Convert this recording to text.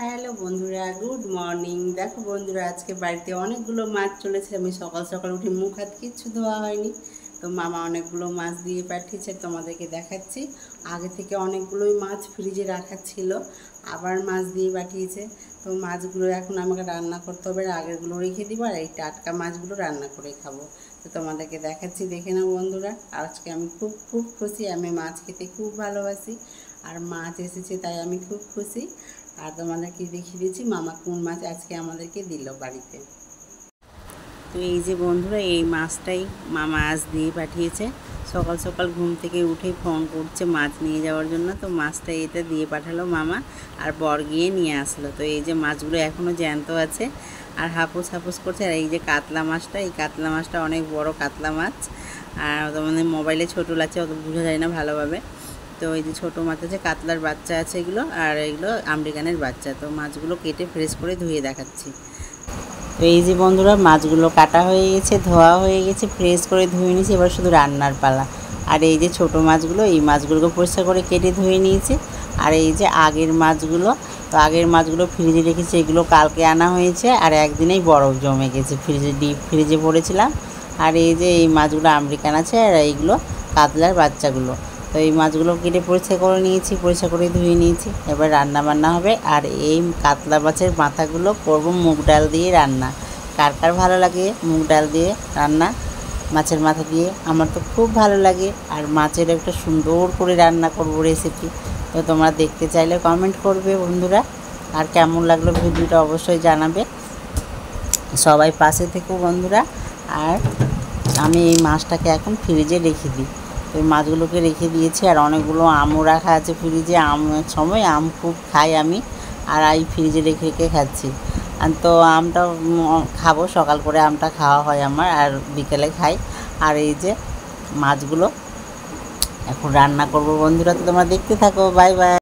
Hello বন্ধুরা, good morning. দেখো বন্ধুরা, আজকে বাড়িতে অনেকগুলো মাছ চলেছে। আমি সকাল সকাল উঠে মুখ হাত কিচ্ছু ধোয়া হয়নি, তো মামা অনেকগুলো মাছ দিয়ে পাঠিয়েছে, তোমাদেরকে দেখাচ্ছি। আগে থেকে অনেকগুলোই মাছ ফ্রিজে রাখা ছিল, আবার মাছ দিয়ে পাঠিয়েছে। তো মাছগুলো এখন আমাকে রান্না করতে হবে, আগেরগুলো রেখে দিব, আর এই টাটকা মাছগুলো রান্না করে খাবো। তো তোমাদেরকে দেখাচ্ছি, দেখে নাও বন্ধুরা। আজকে আমি খুব খুব খুশি, আমি মাছ খেতে খুব ভালোবাসি, আর মাছ এসেছে তাই আমি খুব খুশি। আর তোমাদেরকে দেখিয়ে দিচ্ছি মামা কোন মাছ আজকে আমাদেরকে দিল বাড়িতে। তো এই যে বন্ধুরা, এই মাছটাই মামা আজ দিয়ে পাঠিয়েছে। সকাল সকাল ঘুম থেকে উঠেই ফোন করছে মাছ নিয়ে যাওয়ার জন্য, তো মাছটা এটা দিয়ে পাঠালো মামা, আর বর গিয়ে নিয়ে আসলো। তো এই যে মাছগুলো এখনও জ্যান্ত আছে আর হাপুস হাপুস করছে। আর এই যে কাতলা মাছটা, এই কাতলা মাছটা অনেক বড় কাতলা মাছ, আর তোমাদের মোবাইলে ছোটো লাগছে, অত বোঝা যায় না ভালোভাবে। তো এই যে ছোটো মাছ আছে, কাতলার বাচ্চা আছে এগুলো, আর এগুলো আমেরিকানের বাচ্চা। তো মাছগুলো কেটে ফ্রেশ করে ধুয়ে দেখাচ্ছি। তো এই যে বন্ধুরা, মাছগুলো কাটা হয়ে গেছে, ধোয়া হয়ে গেছে, ফ্রেশ করে ধুয়ে নিয়েছি, এবার শুধু রান্নার পালা। আর এই যে ছোটো মাছগুলো, এই মাছগুলোকে পরিষ্কার করে কেটে ধুয়ে নিয়েছি। আর এই যে আগের মাছগুলো, তো আগের মাছগুলো ফ্রিজে রেখেছি, এগুলো কালকে আনা হয়েছে, আর একদিনেই বরফ জমে গেছে, ডিপ ফ্রিজে ভরেছিলাম। আর এই যে এই মাছগুলো আমেরিকান আছে, আর এইগুলো কাতলার বাচ্চাগুলো। তো এই মাছগুলো কেটে পরিষ্কার করে নিয়েছি, পরিষ্কার করে ধুয়ে নিয়েছি। এবার রান্না বান্না হবে। আর এই কাতলা মাছের মাথাগুলো করব মুগ ডাল দিয়ে রান্না। কার কার ভালো লাগে মুগ ডাল দিয়ে রান্না, মাছের মাথা দিয়ে? আমার তো খুব ভালো লাগে। আর মাছের একটা সুন্দর করে রান্না করব রেসিপি। তো তোমরা দেখতে চাইলে কমেন্ট করবে বন্ধুরা, আর কেমন লাগলো ভিডিওটা অবশ্যই জানাবে। সবাই পাশে থেকো বন্ধুরা। আর আমি এই মাছটাকে এখন ফ্রিজে রেখে দিই। তো এই মাছগুলোকে রেখে দিয়েছি, আর অনেকগুলো আমও রাখা আছে ফ্রিজে। আমের সময় আম খুব খাই আমি, আর এই ফ্রিজে রেখে রেখে খাচ্ছি। তো আমটা খাবো, সকাল করে আমটা খাওয়া হয় আমার, আর বিকেলে খাই। আর এই যে মাছগুলো এখন রান্না করব বন্ধুরা, তো তোমরা দেখতে থাকো। Bye bye.